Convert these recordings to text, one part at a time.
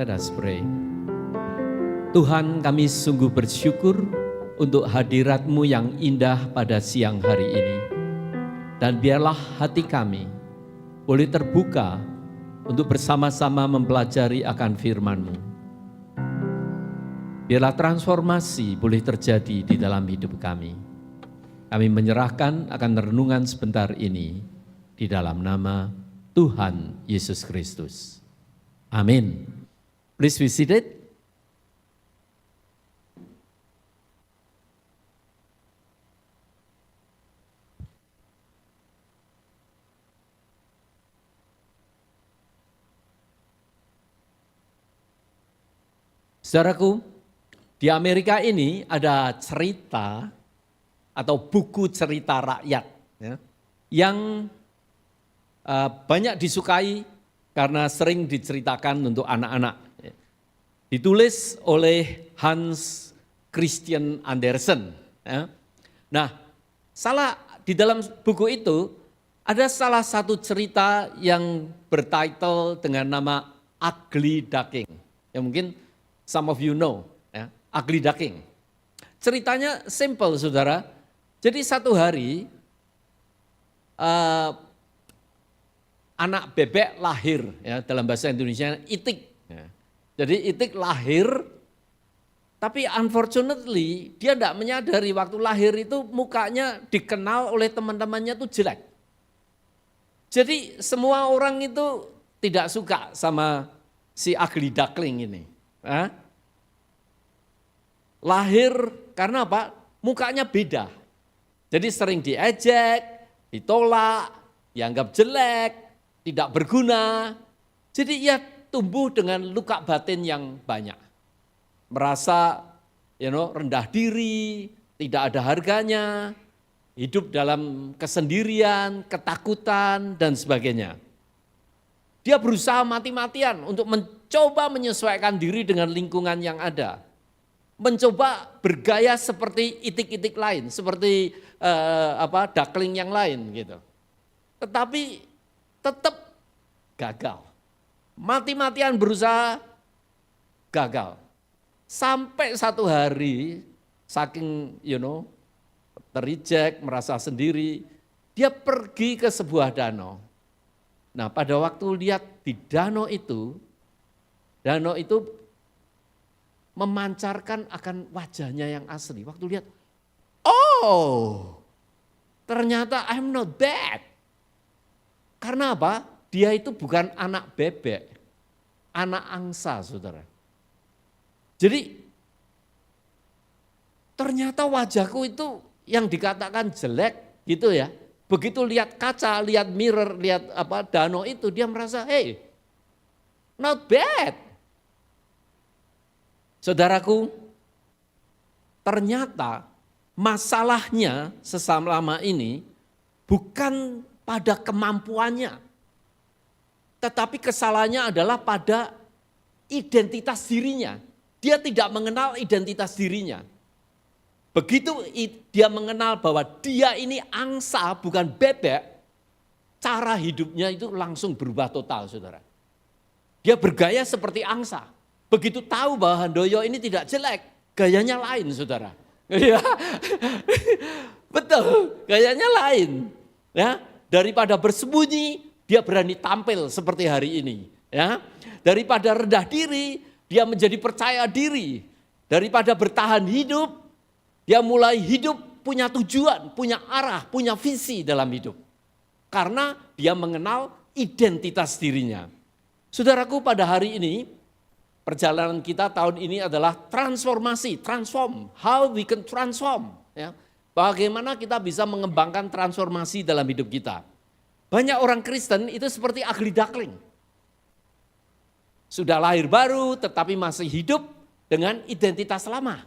Let us pray. Tuhan, kami sungguh bersyukur untuk hadirat-Mu yang indah pada siang hari ini. Dan biarlah hati kami boleh terbuka untuk bersama-sama mempelajari akan firman-Mu. Biarlah transformasi boleh terjadi di dalam hidup kami. Kami menyerahkan akan renungan sebentar ini di dalam nama Tuhan Yesus Kristus. Amin. Please be seated. Saudaraku, di Amerika ini ada cerita atau buku cerita rakyat ya, yang banyak disukai karena sering diceritakan untuk anak-anak. Ditulis oleh Hans Christian Andersen. Ya. Nah, di dalam buku itu ada salah satu cerita yang bertitle dengan nama Ugly Duckling. Ya mungkin some of you know, ya, Ugly Duckling. Ceritanya simple, saudara. Jadi satu hari anak bebek lahir, ya, dalam bahasa Indonesia itik. Ya. Jadi itik lahir, tapi unfortunately dia tidak menyadari waktu lahir itu mukanya dikenal oleh teman-temannya itu jelek. Jadi semua orang itu tidak suka sama si Ugly Duckling ini. Ya. Lahir karena apa? Mukanya beda. Jadi sering diejek, ditolak, dianggap jelek, tidak berguna. Jadi ia tumbuh dengan luka batin yang banyak. Merasa rendah diri, tidak ada harganya, hidup dalam kesendirian, ketakutan, dan sebagainya. Dia berusaha mati-matian untuk mencoba menyesuaikan diri dengan lingkungan yang ada. Mencoba bergaya seperti itik-itik lain, seperti duckling yang lain gitu. Tetapi tetap gagal. Mati-matian berusaha, gagal. Sampai satu hari, saking terreject, merasa sendiri, dia pergi ke sebuah danau. Nah, pada waktu lihat di danau itu memancarkan akan wajahnya yang asli. Waktu lihat, oh, ternyata I'm not bad. Karena apa? Dia itu bukan anak bebek, anak angsa, saudara. Jadi ternyata wajahku itu yang dikatakan jelek gitu ya. Begitu lihat kaca, lihat mirror, lihat danau itu, dia merasa, hey, not bad. Saudaraku, ternyata masalahnya selama ini bukan pada kemampuannya, tetapi kesalahannya adalah pada identitas dirinya. Dia tidak mengenal identitas dirinya. Begitu dia mengenal bahwa dia ini angsa bukan bebek, cara hidupnya itu langsung berubah total, saudara. Dia bergaya seperti angsa. Begitu tahu bahwa Handoyo ini tidak jelek, gayanya lain, saudara. Betul, gayanya lain. Ya, daripada bersembunyi, dia berani tampil seperti hari ini. Ya, daripada rendah diri, dia menjadi percaya diri. Daripada bertahan hidup, dia mulai hidup punya tujuan, punya arah, punya visi dalam hidup. Karena dia mengenal identitas dirinya. Saudaraku, pada hari ini, perjalanan kita tahun ini adalah transformasi, transform. How we can transform. Ya. Bagaimana kita bisa mengembangkan transformasi dalam hidup kita. Banyak orang Kristen itu seperti Ugly Duckling. Sudah lahir baru tetapi masih hidup dengan identitas lama.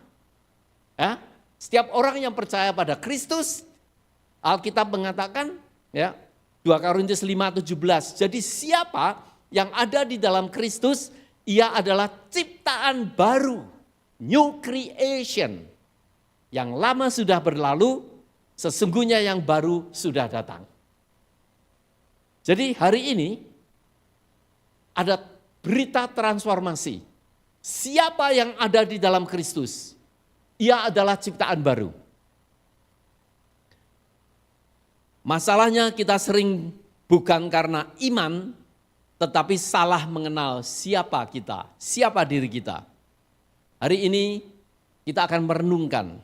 Ya. Setiap orang yang percaya pada Kristus, Alkitab mengatakan, ya, 2 Korintus 5:17. Jadi siapa yang ada di dalam Kristus, ia adalah ciptaan baru, new creation. Yang lama sudah berlalu, sesungguhnya yang baru sudah datang. Jadi hari ini ada berita transformasi. Siapa yang ada di dalam Kristus? Ia adalah ciptaan baru. Masalahnya kita sering bukan karena iman, tetapi salah mengenal siapa kita, siapa diri kita. Hari ini kita akan merenungkan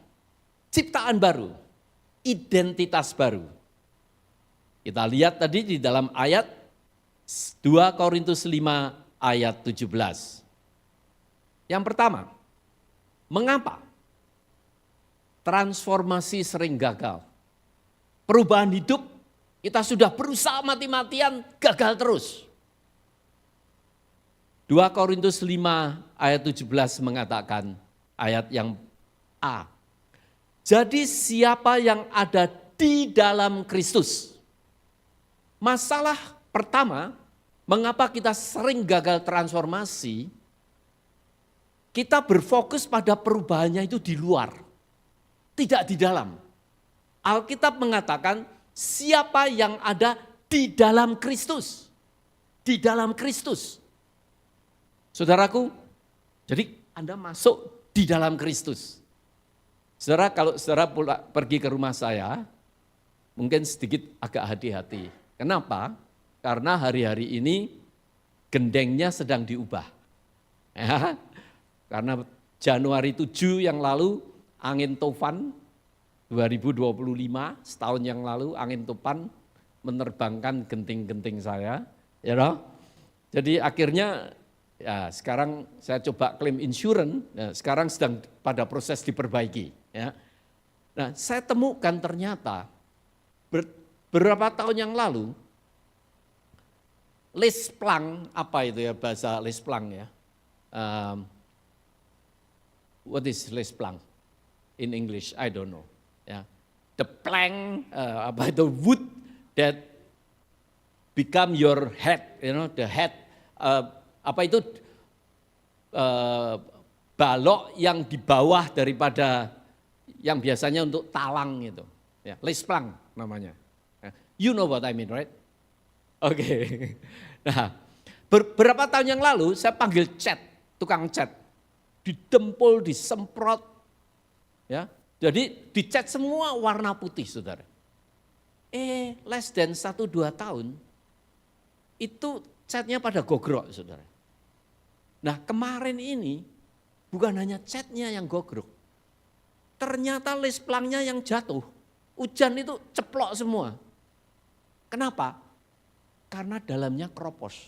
ciptaan baru, identitas baru. Kita lihat tadi di dalam ayat 2 Korintus 5 ayat 17. Yang pertama, mengapa transformasi sering gagal? Perubahan hidup kita sudah berusaha mati-matian, gagal terus. 2 Korintus 5 ayat 17 mengatakan, ayat yang A. Jadi siapa yang ada di dalam Kristus? Masalah pertama, mengapa kita sering gagal transformasi? Kita berfokus pada perubahannya itu di luar, tidak di dalam. Alkitab mengatakan siapa yang ada di dalam Kristus. Di dalam Kristus. Saudaraku, jadi Anda masuk di dalam Kristus. Saudara, kalau saudara pergi ke rumah saya, mungkin sedikit agak hati-hati. Kenapa? Karena hari-hari ini gendengnya sedang diubah. Ya, karena Januari 7 yang lalu angin tofan 2025, setahun yang lalu angin tofan menerbangkan genting-genting saya. Ya loh. Jadi akhirnya ya sekarang saya coba klaim insurance, ya, sekarang sedang pada proses diperbaiki. Ya. Nah saya temukan ternyata beberapa tahun yang lalu, lesplang, apa itu ya bahasa lesplang ya? What is lesplang in English? I don't know. Ya, the plank, apa itu wood that become your head, you know, the head, apa itu balok yang di bawah daripada yang biasanya untuk talang itu, ya, lesplang namanya. You know what I mean, right? Oke. Nah, beberapa tahun yang lalu saya panggil cat, tukang cat, didempul, disemprot, ya. Jadi dicat semua warna putih, saudara. Less than 1-2 tahun, itu catnya pada gogrok, saudara. Nah kemarin ini, bukan hanya catnya yang gogrok, ternyata lesplangnya yang jatuh. Hujan itu ceplok semua. Kenapa? Karena dalamnya kropos.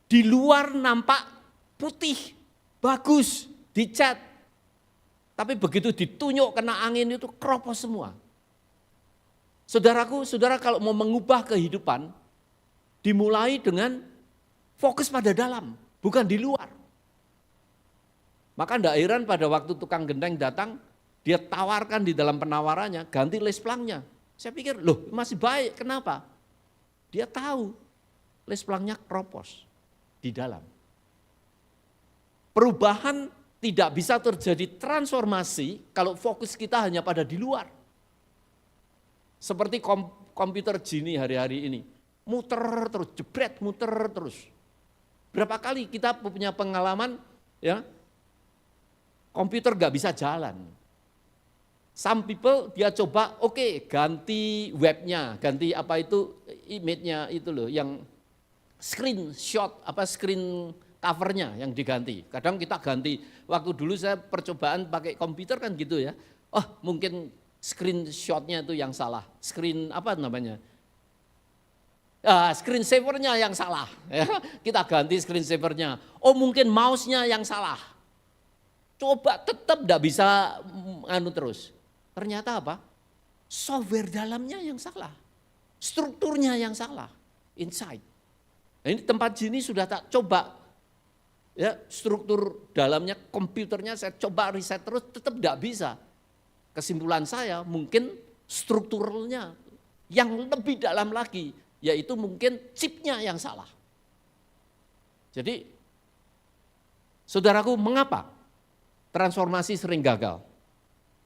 Di luar nampak putih, bagus, dicat. Tapi begitu ditunyuk kena angin itu kropos semua. Saudaraku, saudara kalau mau mengubah kehidupan, dimulai dengan fokus pada dalam, bukan di luar. Maka tidak heran pada waktu tukang gendeng datang, dia tawarkan di dalam penawarannya, ganti lesplangnya. Saya pikir, loh masih baik, kenapa? Dia tahu lesplangnya kropos di dalam. Perubahan tidak bisa terjadi transformasi kalau fokus kita hanya pada di luar. Seperti komputer Gini hari-hari ini, muter terus, jebret, muter terus. Berapa kali kita punya pengalaman, ya, komputer gak bisa jalan. Some people dia coba, oke, ganti webnya, ganti apa itu image-nya itu loh, yang screenshot, apa screen covernya yang diganti. Kadang kita ganti, waktu dulu saya percobaan pakai komputer kan gitu ya. Oh mungkin screenshotnya itu yang salah, screen apa namanya? Screen savernya yang salah. Ya. Kita ganti screen savernya. Oh mungkin mouse-nya yang salah. Coba tetap tidak bisa terus. Ternyata apa? Software dalamnya yang salah. Strukturnya yang salah. Inside. Nah, ini tempat Gini sudah tak coba. Ya, struktur dalamnya, komputernya saya coba riset terus, tetap tidak bisa. Kesimpulan saya mungkin strukturalnya yang lebih dalam lagi, yaitu mungkin chipnya yang salah. Jadi, saudaraku, mengapa transformasi sering gagal?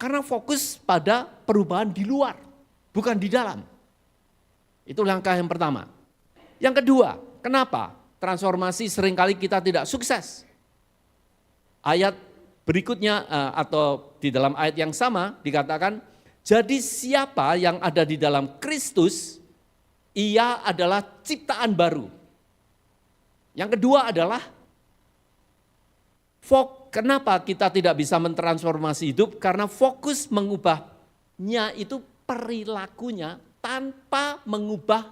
Karena fokus pada perubahan di luar, bukan di dalam. Itu langkah yang pertama. Yang kedua, kenapa? transformasi seringkali kita tidak sukses. Ayat berikutnya atau di dalam ayat yang sama dikatakan, jadi siapa yang ada di dalam Kristus, ia adalah ciptaan baru. Yang kedua adalah, kenapa kita tidak bisa mentransformasi hidup? Karena fokus mengubahnya itu perilakunya tanpa mengubah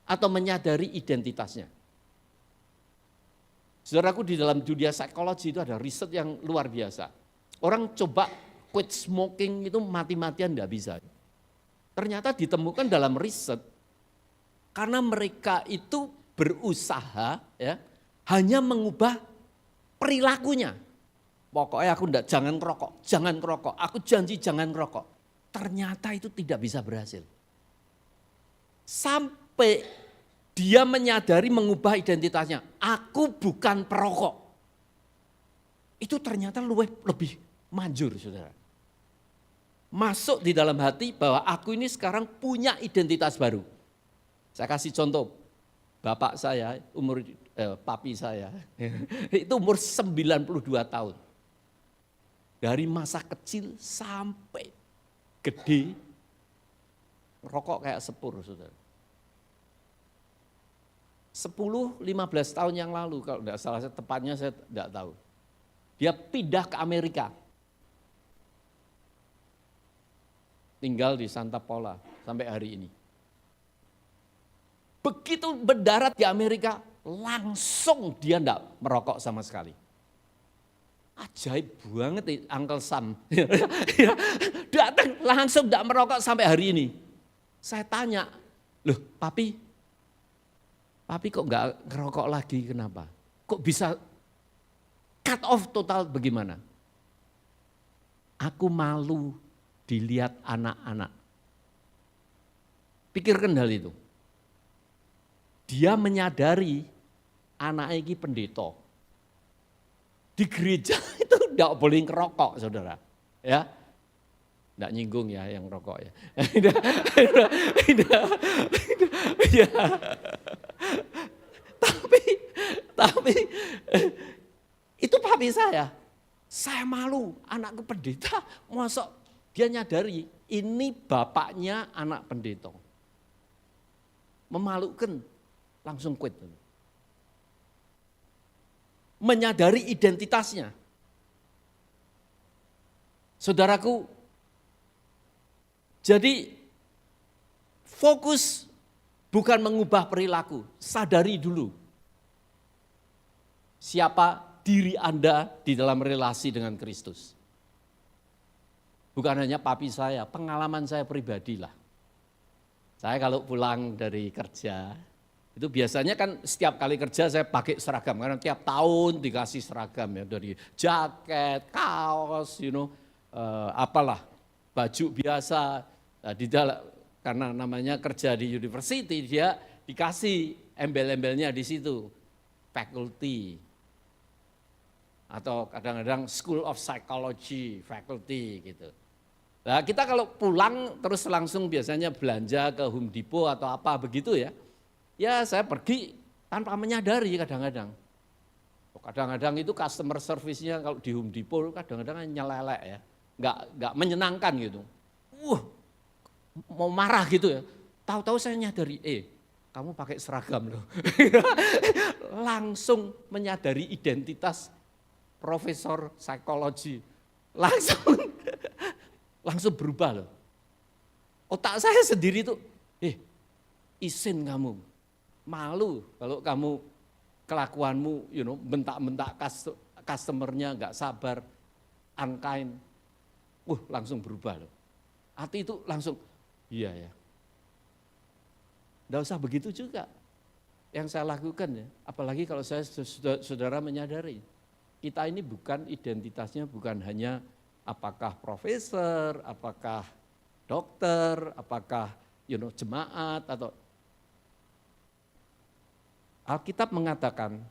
atau menyadari identitasnya. Saudaraku, di dalam dunia psikologi itu ada riset yang luar biasa. Orang coba quit smoking itu mati-matian tidak bisa. Ternyata ditemukan dalam riset, karena mereka itu berusaha ya, hanya mengubah perilakunya. Pokoknya aku jangan ngerokok, aku janji jangan ngerokok. Ternyata itu tidak bisa berhasil. Sampai dia menyadari mengubah identitasnya. Aku bukan perokok. Itu ternyata lebih manjur, saudara. Masuk di dalam hati bahwa aku ini sekarang punya identitas baru. Saya kasih contoh. Bapak saya, papi saya, itu umur 92 tahun. Dari masa kecil sampai gede, rokok kayak sepur, saudara. 10-15 tahun yang lalu, kalau tidak salah tepatnya saya tidak tahu. Dia pindah ke Amerika. Tinggal di Santa Paula sampai hari ini. Begitu mendarat di Amerika, langsung dia tidak merokok sama sekali. Ajaib banget Uncle Sam. Datang langsung tidak merokok sampai hari ini. Saya tanya, loh papi kok enggak ngerokok lagi, kenapa? Kok bisa cut off total bagaimana? Aku malu dilihat anak-anak. Pikirkan hal itu. Dia menyadari anaknya ini pendeta. Di gereja itu enggak boleh ngerokok, saudara. Ya, enggak nyinggung ya yang rokok ya. Ya. Tapi itu papi saya malu, anakku pendeta, masuk dia nyadari ini bapaknya anak pendeta. Memalukan, langsung quit. Menyadari identitasnya. Saudaraku, jadi fokus bukan mengubah perilaku, sadari dulu. Siapa diri Anda di dalam relasi dengan Kristus. Bukan hanya papi saya, pengalaman saya pribadi lah. Saya kalau pulang dari kerja, itu biasanya kan setiap kali kerja saya pakai seragam, karena tiap tahun dikasih seragam ya, dari jaket, kaos, apalah, baju biasa. Nah, karena namanya kerja di university, dia dikasih embel-embelnya di situ, faculty. Atau kadang-kadang School of Psychology, faculty gitu. Nah kita kalau pulang terus langsung biasanya belanja ke Home Depot atau apa begitu ya. Ya saya pergi tanpa menyadari kadang-kadang. Kadang-kadang itu customer service-nya kalau di Home Depot kadang-kadang nyelelek ya. Enggak menyenangkan gitu. Mau marah gitu ya. Tahu-tahu saya nyadari, kamu pakai seragam loh. Langsung menyadari identitas profesor psikologi, langsung berubah loh. Otak saya sendiri tuh, isin kamu, malu kalau kamu kelakuanmu, bentak-bentak customernya nggak sabar, unkind, langsung berubah loh. Hati itu langsung, iya ya. Nggak usah begitu juga yang saya lakukan ya, apalagi kalau saudara menyadari. Kita ini bukan identitasnya bukan hanya apakah profesor, apakah dokter, apakah jemaat atau Alkitab mengatakan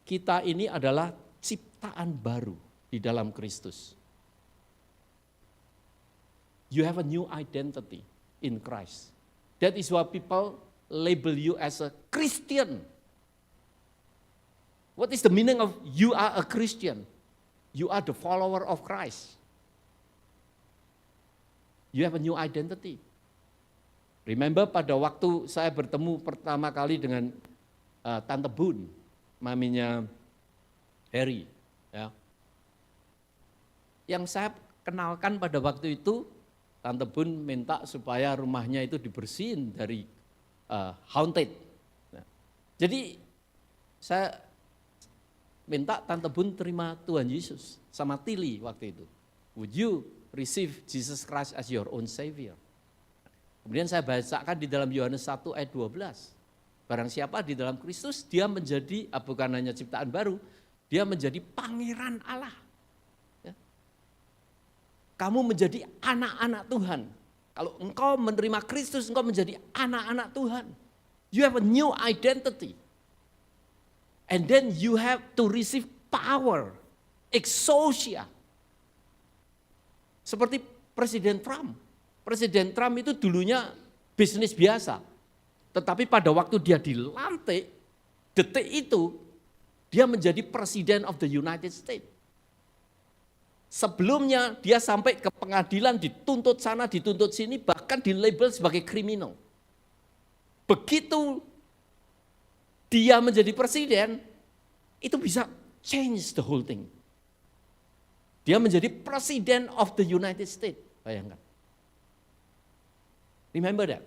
kita ini adalah ciptaan baru di dalam Kristus. You have a new identity in Christ. That is why people label you as a Christian. What is the meaning of you are a Christian? You are the follower of Christ. You have a new identity. Remember pada waktu saya bertemu pertama kali dengan Tante Bun, maminya Harry. Ya. Yang saya kenalkan pada waktu itu, Tante Bun minta supaya rumahnya itu dibersihin dari haunted. Nah, jadi saya minta Tante Bun terima Tuhan Yesus sama Tili waktu itu. Would you receive Jesus Christ as your own Savior? Kemudian saya bacakan di dalam Yohanes 1 ayat 12. Barang siapa di dalam Kristus, dia menjadi, bukan hanya ciptaan baru, dia menjadi pangeran Allah. Ya. Kamu menjadi anak-anak Tuhan. Kalau engkau menerima Kristus, engkau menjadi anak-anak Tuhan. You have a new identity. And then you have to receive power, exousia. Seperti Presiden Trump. Presiden Trump itu dulunya bisnis biasa. Tetapi pada waktu dia dilantik, detik itu, dia menjadi Presiden of the United States. Sebelumnya dia sampai ke pengadilan, dituntut sana, dituntut sini, bahkan dilabel sebagai kriminal. Begitu dia menjadi presiden, itu bisa change the whole thing. Dia menjadi President of the United States, bayangkan. Remember that.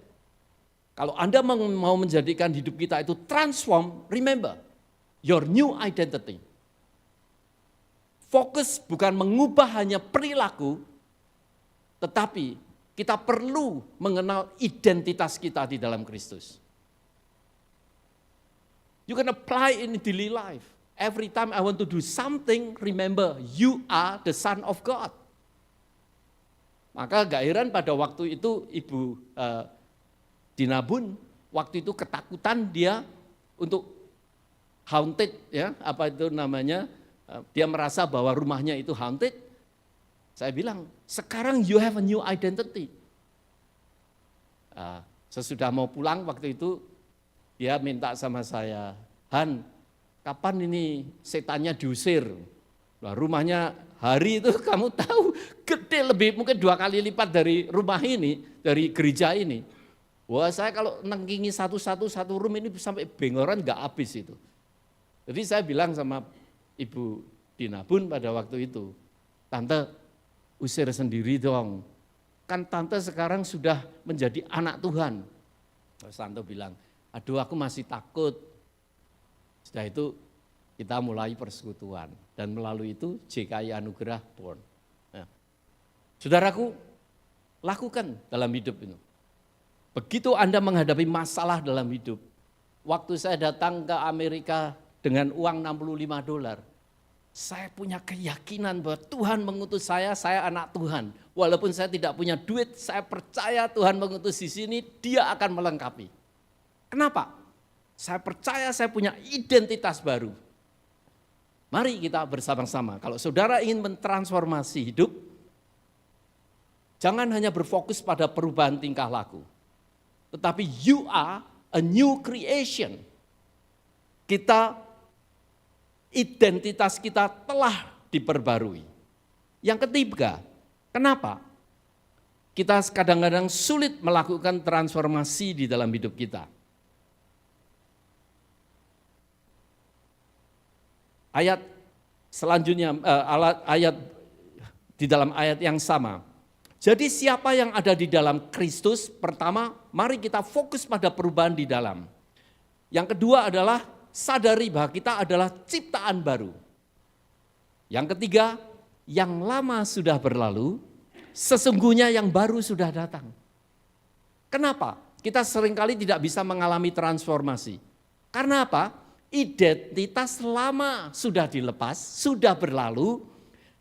Kalau Anda mau menjadikan hidup kita itu transform, remember your new identity. Fokus bukan mengubah hanya perilaku, tetapi kita perlu mengenal identitas kita di dalam Kristus. You can apply in daily life. Every time I want to do something, remember you are the son of God. Maka gak heran pada waktu itu Ibu Dina Bun, waktu itu ketakutan dia untuk haunted, ya, apa itu namanya, dia merasa bahwa rumahnya itu haunted. Saya bilang, sekarang you have a new identity. Sesudah mau pulang waktu itu, dia minta sama saya, Han, kapan ini setannya diusir? Nah, rumahnya hari itu kamu tahu gede, lebih mungkin 2 kali lipat dari rumah ini, dari gereja ini. Wah, saya kalau nengkingi satu room ini sampai bengoran gak habis itu. Jadi saya bilang sama Ibu Dina Bun pada waktu itu, Tante usir sendiri dong, kan Tante sekarang sudah menjadi anak Tuhan. Terus Tante bilang, aduh aku masih takut. Setelah itu kita mulai persekutuan dan melalui itu JKI Anugerah Born. Nah, saudaraku, lakukan dalam hidup ini. Begitu Anda menghadapi masalah dalam hidup, waktu saya datang ke Amerika dengan uang $65, saya punya keyakinan bahwa Tuhan mengutus saya anak Tuhan. Walaupun saya tidak punya duit, saya percaya Tuhan mengutus di sini, Dia akan melengkapi. Kenapa? Saya percaya saya punya identitas baru. Mari kita bersama-sama, kalau saudara ingin mentransformasi hidup, jangan hanya berfokus pada perubahan tingkah laku. Tetapi you are a new creation. Identitas kita telah diperbarui. Yang ketiga, kenapa? Kita kadang-kadang sulit melakukan transformasi di dalam hidup kita. Ayat selanjutnya, ayat di dalam ayat yang sama. Jadi siapa yang ada di dalam Kristus, pertama mari kita fokus pada perubahan di dalam. Yang kedua adalah sadari bahwa kita adalah ciptaan baru. Yang ketiga, yang lama sudah berlalu, sesungguhnya yang baru sudah datang. Kenapa? Kita seringkali tidak bisa mengalami transformasi. Karena apa? Identitas lama sudah dilepas, sudah berlalu,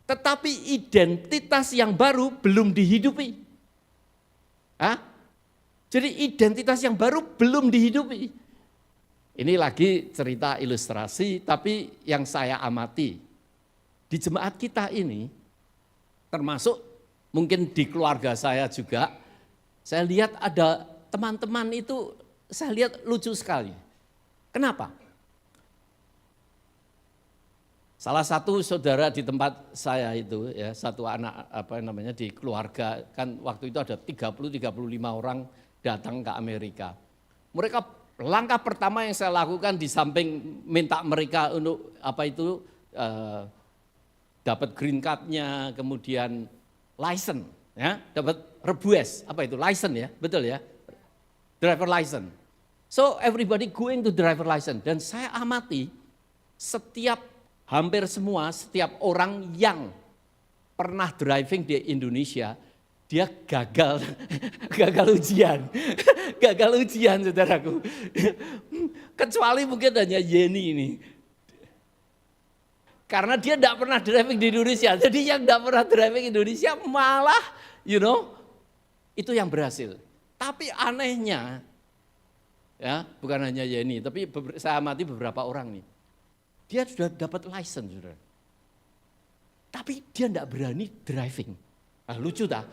tetapi identitas yang baru belum dihidupi. Jadi identitas yang baru belum dihidupi. Ini lagi cerita ilustrasi, tapi yang saya amati, di jemaat kita ini, termasuk mungkin di keluarga saya juga, saya lihat ada teman-teman itu, saya lihat lucu sekali. Kenapa? Salah satu saudara di tempat saya itu ya, satu anak di keluarga, kan waktu itu ada 30-35 orang datang ke Amerika. Mereka langkah pertama yang saya lakukan di samping minta mereka untuk dapat green card-nya, kemudian license ya, dapat rebues, license ya, betul ya. Driver license. So everybody going to driver license, dan saya amati hampir semua setiap orang yang pernah driving di Indonesia, dia gagal ujian. Gagal ujian, saudaraku. Kecuali mungkin hanya Yeni ini. Karena dia tidak pernah driving di Indonesia. Jadi yang tidak pernah driving di Indonesia malah, itu yang berhasil. Tapi anehnya, ya bukan hanya Yeni, tapi saya amati beberapa orang nih. Dia sudah dapat license, saudara. Tapi dia tidak berani driving. Lucu tak?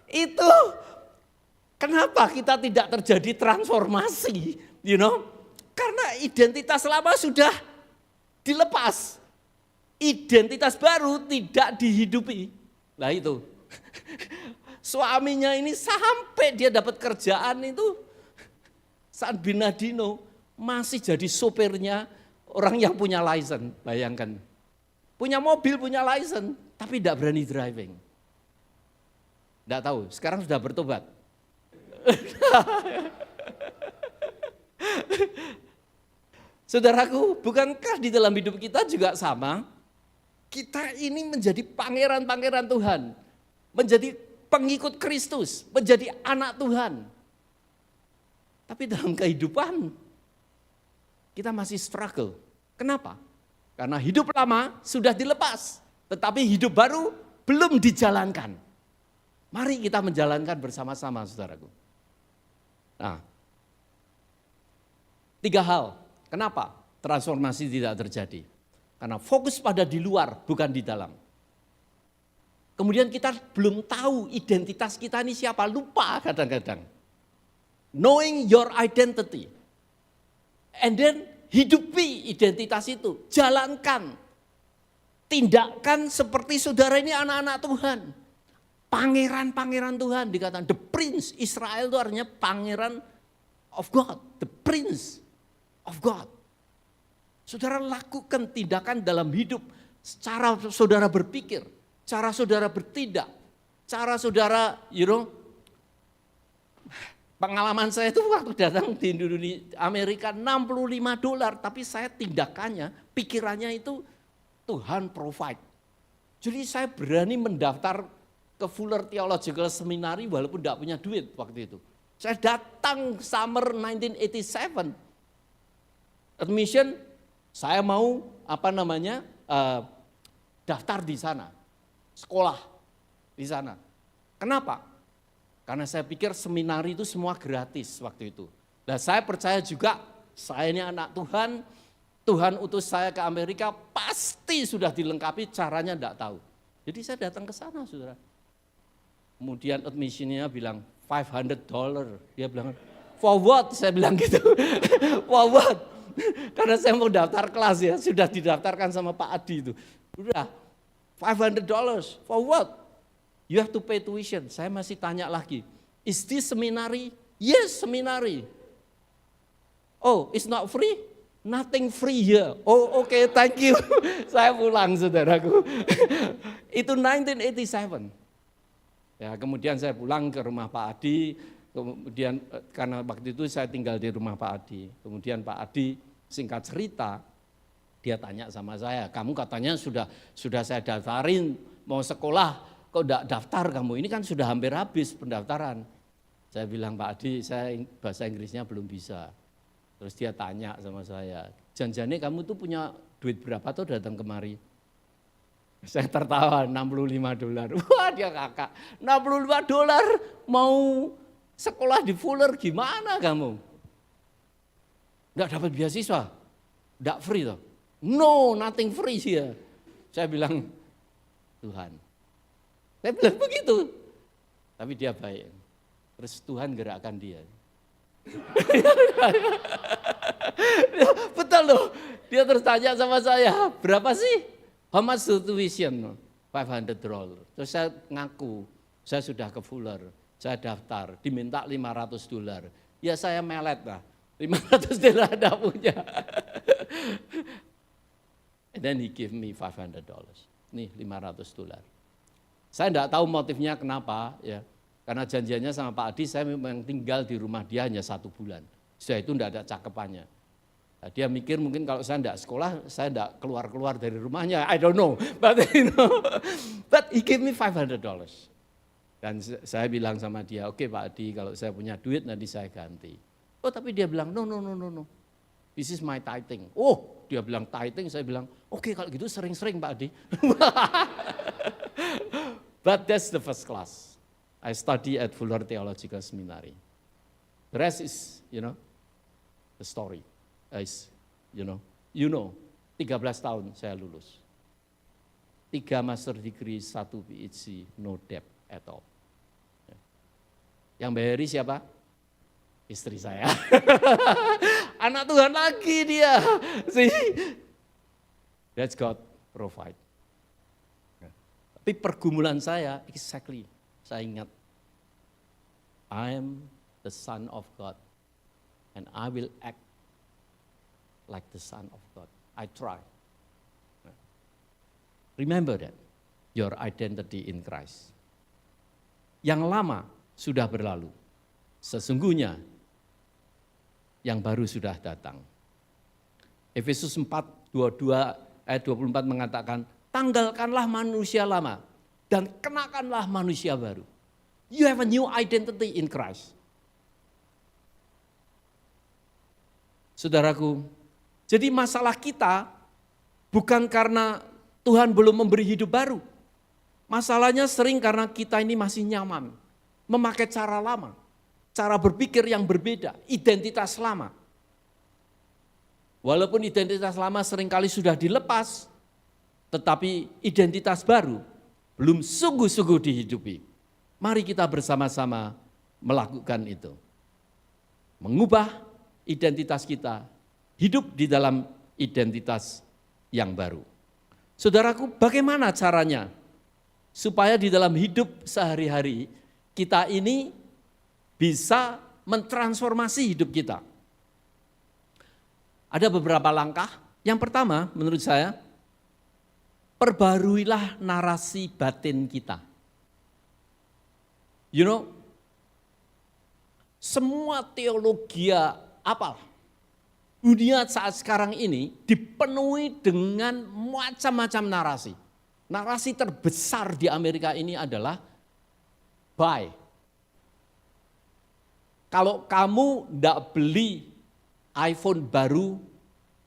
itu kenapa kita tidak terjadi transformasi, Karena identitas lama sudah dilepas. Identitas baru tidak dihidupi. Nah itu. Suaminya ini sampai dia dapat kerjaan itu, saat Bernardino masih jadi sopirnya orang yang punya license, bayangkan. Punya mobil, punya license, tapi tidak berani driving. Tidak tahu, sekarang sudah bertobat. Saudaraku, bukankah di dalam hidup kita juga sama? Kita ini menjadi pangeran-pangeran Tuhan, menjadi pengikut Kristus, menjadi anak Tuhan. Tapi dalam kehidupan kita masih struggle. Kenapa? Karena hidup lama sudah dilepas, tetapi hidup baru belum dijalankan. Mari kita menjalankan bersama-sama, saudaraku. Nah, 3 hal. Kenapa transformasi tidak terjadi? Karena fokus pada di luar, bukan di dalam. Kemudian kita belum tahu identitas kita ini siapa, lupa kadang-kadang. Knowing your identity. And then hidupi identitas itu, jalankan. Tindakan seperti saudara ini anak-anak Tuhan. Pangeran-pangeran Tuhan dikatakan, the prince, Israel itu artinya pangeran of God, the prince of God. Saudara lakukan tindakan dalam hidup, cara saudara berpikir, cara saudara bertindak, cara saudara, pengalaman saya itu waktu datang di Indonesia, Amerika $65, tapi saya tindakannya, pikirannya itu Tuhan provide. Jadi saya berani mendaftar ke Fuller Theological Seminary walaupun tidak punya duit waktu itu. Saya datang summer 1987, admission, saya mau daftar di sana, sekolah di sana. Kenapa? Karena saya pikir seminari itu semua gratis waktu itu. Dan saya percaya juga, saya ini anak Tuhan, Tuhan utus saya ke Amerika, pasti sudah dilengkapi, caranya enggak tahu. Jadi saya datang ke sana, saudara. Kemudian admissionnya bilang $500. Dia bilang, for what? Saya bilang gitu, for what? Karena saya mau daftar kelas ya, sudah didaftarkan sama Pak Adi itu. Udah, $500, for what? You have to pay tuition. Saya masih tanya lagi, is this seminary? Yes, seminary. Oh, it's not free? Nothing free here. Oh, okay, thank you. Saya pulang, saudaraku. Itu 1987. Ya, kemudian saya pulang ke rumah Pak Adi. Kemudian karena waktu itu saya tinggal di rumah Pak Adi. Kemudian Pak Adi singkat cerita, dia tanya sama saya, kamu katanya sudah saya daftarin mau sekolah, kok enggak daftar kamu, ini kan sudah hampir habis pendaftaran. Saya bilang, Pak Adi, saya bahasa Inggrisnya belum bisa. Terus dia tanya sama saya, janjane kamu tuh punya duit berapa tuh datang kemari? Saya tertawa, $65. Wah, dia kakak, $65 mau sekolah di Fuller gimana kamu? Enggak dapat beasiswa? Enggak free toh? No, nothing free here. Saya bilang, Tuhan. Saya bilang begitu. Tapi dia baik. Terus Tuhan gerakkan dia. Betul loh. Dia terus tanya sama saya, berapa sih? How much the tuition? $500. Terus saya ngaku, saya sudah ke Fuller, saya daftar, diminta $500. Ya saya melet lah, $500 ada punya. And then he give me $500. Nih $500. Saya enggak tahu motifnya kenapa ya. Karena janjiannya sama Pak Adi, saya memang tinggal di rumah dia hanya 1 bulan. Setelah itu enggak ada cakepannya. Nah, dia mikir mungkin kalau saya enggak sekolah, saya enggak keluar-keluar dari rumahnya. I don't know. But he gave me $500. Dan saya bilang sama dia, oke Pak Adi, kalau saya punya duit nanti saya ganti. Oh tapi dia bilang, no. This is my tithing. Oh dia bilang tithing, saya bilang, oke kalau gitu sering-sering Pak Adi. But that's the first class. I study at Fuller Theological Seminary. The rest is, the story. Is, 13 tahun saya lulus. 3 master degree, 1 PhD, no debt at all. Yang bayari siapa? Istri saya. Anak Tuhan lagi dia. See? That's God provide. Tapi pergumulan saya, exactly, saya ingat, I am the son of God, and I will act like the son of God. I try. Remember that, your identity in Christ. Yang lama sudah berlalu, sesungguhnya yang baru sudah datang. Efesus 4:22-24 mengatakan, tanggalkanlah manusia lama dan kenakanlah manusia baru. You have a new identity in Christ. Saudaraku, jadi masalah kita bukan karena Tuhan belum memberi hidup baru. Masalahnya sering karena kita ini masih nyaman, memakai cara lama, cara berpikir yang berbeda, identitas lama. Walaupun identitas lama seringkali sudah dilepas, tetapi identitas baru belum sungguh-sungguh dihidupi. Mari kita bersama-sama melakukan itu. Mengubah identitas kita, hidup di dalam identitas yang baru. Saudaraku, bagaimana caranya supaya di dalam hidup sehari-hari kita ini bisa mentransformasi hidup kita? Ada beberapa langkah. Yang pertama, menurut saya, perbaruilah narasi batin kita. Semua teologi dunia saat sekarang ini dipenuhi dengan macam-macam narasi. Narasi terbesar di Amerika ini adalah buy. Kalau kamu tidak beli iPhone baru,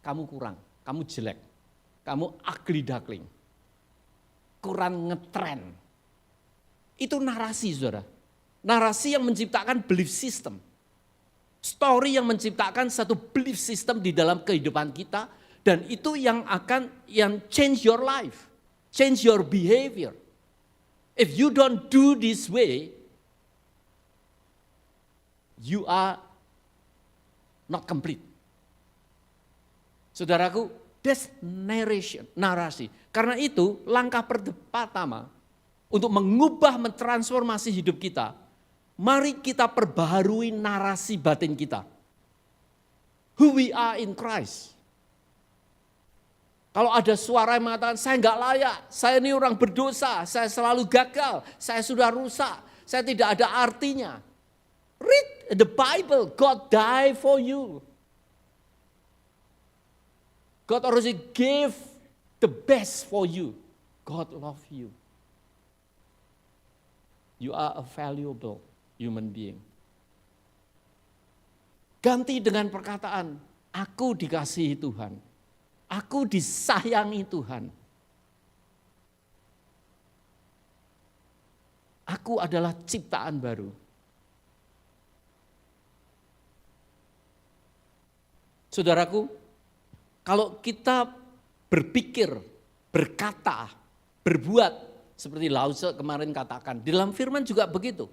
kamu kurang, kamu jelek, kamu ugly duckling, kurang ngetren. Itu narasi, saudara. Narasi yang menciptakan belief system. Story yang menciptakan satu belief system di dalam kehidupan kita, dan itu yang change your life, change your behavior. If you don't do this way, you are not complete. Saudaraku, that's narasi. Karena itu langkah pertama untuk mengubah, mentransformasi hidup kita, mari kita perbaharui narasi batin kita. Who we are in Christ. Kalau ada suara yang mengatakan, saya enggak layak, saya ini orang berdosa, saya selalu gagal, saya sudah rusak, saya tidak ada artinya. Read the Bible, God died for you. God already gave the best for you. God love you. You are a valuable human being. Ganti dengan perkataan, aku dikasihi Tuhan. Aku disayangi Tuhan. Aku adalah ciptaan baru. Saudaraku, kalau kita berpikir, berkata, berbuat, seperti Lao Tzu kemarin katakan, di dalam firman juga begitu.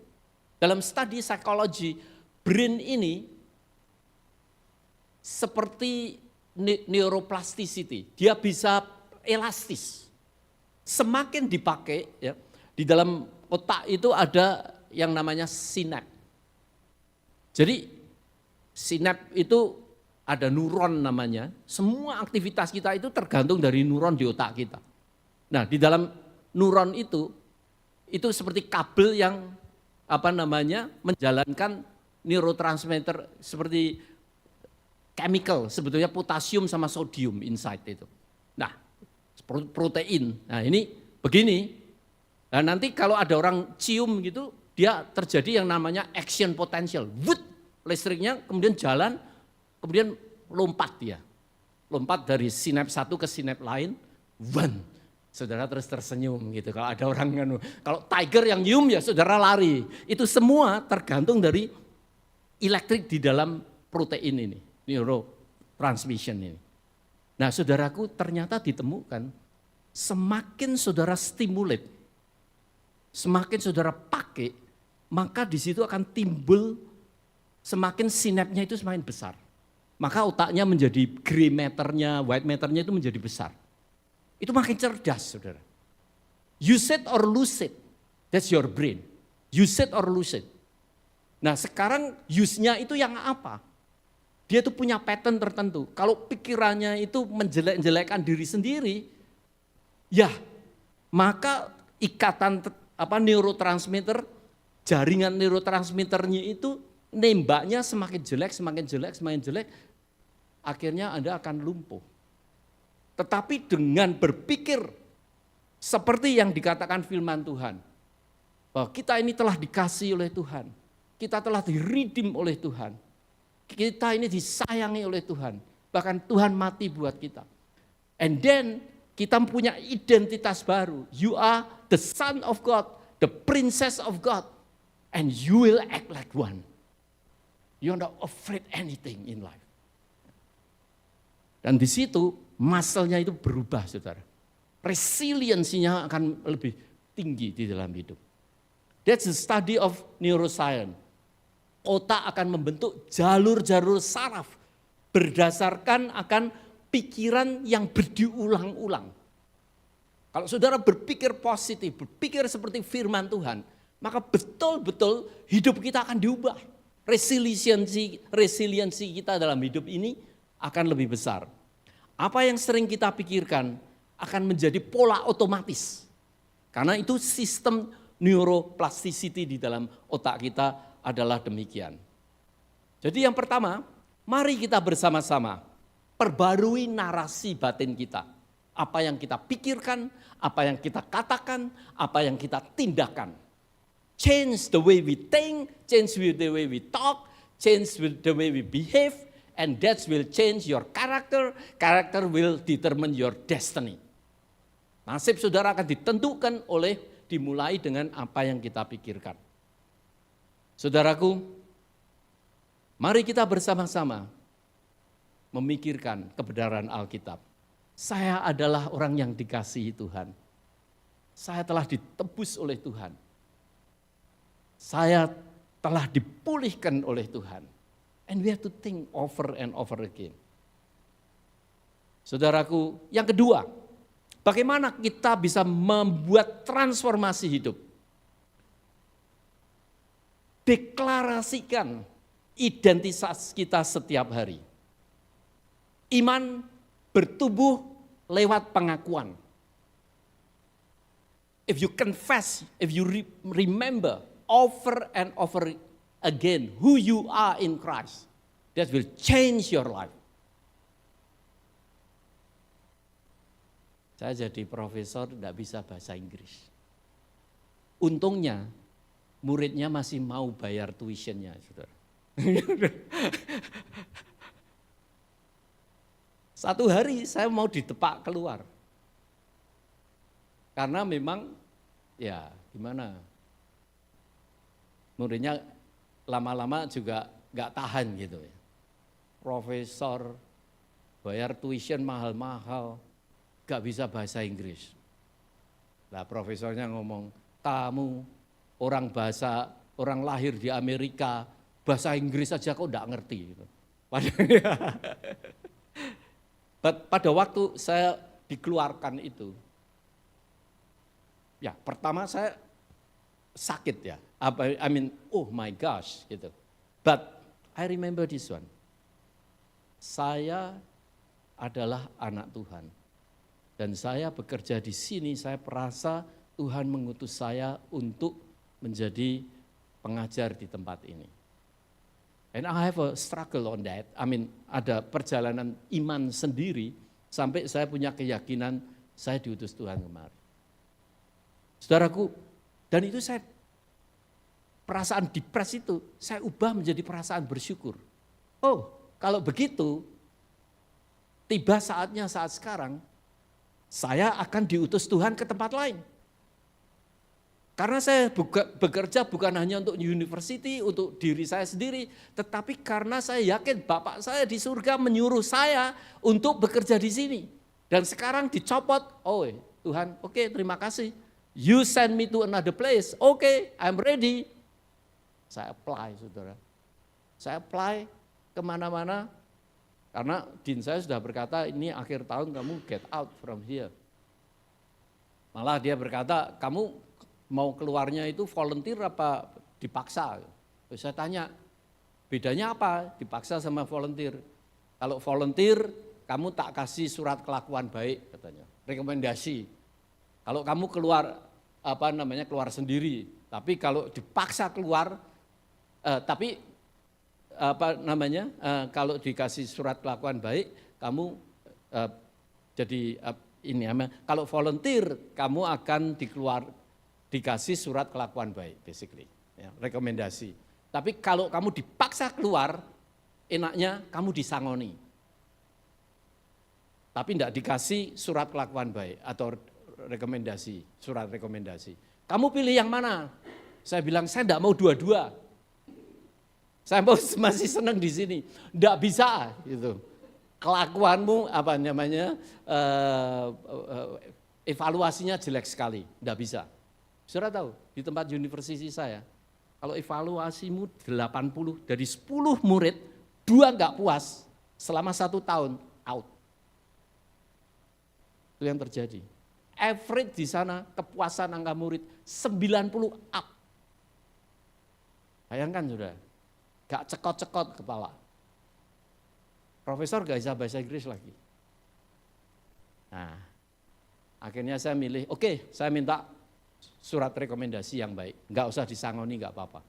Dalam studi psikologi, brain ini seperti neuroplasticity, dia bisa elastis. Semakin dipakai, ya, di dalam otak itu ada yang namanya sinap. Jadi sinap itu ada neuron namanya, semua aktivitas kita itu tergantung dari neuron di otak kita. Nah, di dalam neuron itu seperti kabel yang menjalankan neurotransmitter seperti chemical, sebetulnya potasium sama sodium inside itu. Nah, protein. Nah, ini begini. Nah, nanti kalau ada orang cium gitu, dia terjadi yang namanya action potential. Wut, listriknya kemudian jalan, kemudian lompat dia. Lompat dari sinap satu ke sinap lain, one. Saudara terus tersenyum gitu. Kalau ada orang, kalau tiger yang nyium ya saudara lari. Itu semua tergantung dari elektrik di dalam protein ini, neurotransmission ini. Nah, saudaraku, ternyata ditemukan semakin saudara stimulate, semakin saudara pakai, maka di situ akan timbul semakin sinapnya itu semakin besar. Maka otaknya menjadi gray matternya, white matternya itu menjadi besar. Itu makin cerdas, saudara. Use it or lose it, that's your brain. Use it or lose it. Nah, sekarang use-nya itu yang apa? Dia tuh punya pattern tertentu. Kalau pikirannya itu menjelek-jelekkan diri sendiri, ya maka ikatan neurotransmitter, jaringan neurotransmitternya itu nembaknya semakin jelek, semakin jelek, semakin jelek, akhirnya Anda akan lumpuh. Tetapi dengan berpikir seperti yang dikatakan firman Tuhan, bahwa kita ini telah dikasihi oleh Tuhan, kita telah di-redeem oleh Tuhan, kita ini disayangi oleh Tuhan, bahkan Tuhan mati buat kita. And then kita punya identitas baru, you are the son of God, the princess of God, and you will act like one. You are not afraid anything in life. Dan di situ muscle-nya itu berubah, saudara. Resiliensinya akan lebih tinggi di dalam hidup. That's the study of neuroscience. Otak akan membentuk jalur-jalur saraf berdasarkan akan pikiran yang berulang-ulang. Kalau saudara berpikir positif, berpikir seperti firman Tuhan, maka betul-betul hidup kita akan diubah. Resiliensi kita dalam hidup ini akan lebih besar. Apa yang sering kita pikirkan akan menjadi pola otomatis. Karena itu sistem neuroplasticity di dalam otak kita adalah demikian. Jadi yang pertama, mari kita bersama-sama perbarui narasi batin kita. Apa yang kita pikirkan, apa yang kita katakan, apa yang kita tindakan. Change the way we think, change the way we talk, change the way we behave, and that will change your character. Character will determine your destiny. Nasib saudara akan ditentukan dimulai dengan apa yang kita pikirkan. Saudaraku, mari kita bersama-sama memikirkan kebenaran Alkitab. Saya adalah orang yang dikasihi Tuhan. Saya telah ditebus oleh Tuhan. Saya telah dipulihkan oleh Tuhan. And we have to think over and over again. Saudaraku, yang kedua, bagaimana kita bisa membuat transformasi hidup? Deklarasikan identitas kita setiap hari. Iman bertumbuh lewat pengakuan. If you confess, if you remember over and over again who you are in Christ, that will change your life. Saya jadi profesor tidak bisa bahasa Inggris. Untungnya muridnya masih mau bayar tuitionnya, saudara. Satu hari saya mau ditepak keluar. Karena memang ya gimana, muridnya lama-lama juga gak tahan gitu ya. Profesor, bayar tuition mahal-mahal, gak bisa bahasa Inggris. Lah profesornya ngomong, kamu orang lahir di Amerika, bahasa Inggris aja kok gak ngerti gitu. Pada waktu saya dikeluarkan itu, ya pertama saya sakit ya, oh my gosh gitu. But I remember this one, saya adalah anak Tuhan. Dan saya bekerja di sini, saya merasa Tuhan mengutus saya untuk menjadi pengajar di tempat ini. And I have a struggle on that. Ada perjalanan iman sendiri sampai saya punya keyakinan saya diutus Tuhan kemari. Saudaraku, dan itu saya perasaan depres itu saya ubah menjadi perasaan bersyukur. Oh, kalau begitu tiba saatnya saat sekarang saya akan diutus Tuhan ke tempat lain. Karena saya bekerja bukan hanya untuk university, untuk diri saya sendiri, tetapi karena saya yakin Bapak saya di surga menyuruh saya untuk bekerja di sini. Dan sekarang dicopot, oh Tuhan, oke, terima kasih. You send me to another place, oke, I'm ready. Saya apply, saudara. Saya apply kemana-mana, karena Dean saya sudah berkata, ini akhir tahun kamu get out from here. Malah dia berkata, kamu mau keluarnya itu volunteer apa dipaksa? Terus saya tanya, bedanya apa dipaksa sama volunteer? Kalau volunteer, kamu tak kasih surat kelakuan baik katanya, rekomendasi. Kalau kamu keluar keluar sendiri, tapi kalau dipaksa keluar, kalau dikasih surat kelakuan baik, kamu kalau volunteer kamu akan dikasih surat kelakuan baik, basically, ya, rekomendasi. Tapi kalau kamu dipaksa keluar, enaknya kamu disangoni. Tapi tidak dikasih surat kelakuan baik atau rekomendasi, surat rekomendasi. Kamu pilih yang mana? Saya bilang, saya tidak mau dua-dua. Saya masih senang di sini. Tidak bisa, gitu. Kelakuanmu evaluasinya jelek sekali, tidak bisa. Saudara tahu, di tempat universitas saya, kalau evaluasimu 80, dari 10 murid, 2 enggak puas, selama 1 tahun, out. Itu yang terjadi. Average di sana, kepuasan angka murid, 90 up. Bayangkan saudara, enggak cekot-cekot kepala. Profesor enggak bisa bahasa Inggris lagi. Nah, akhirnya saya milih, oke, saya minta surat rekomendasi yang baik, enggak usah disangoni, enggak apa-apa.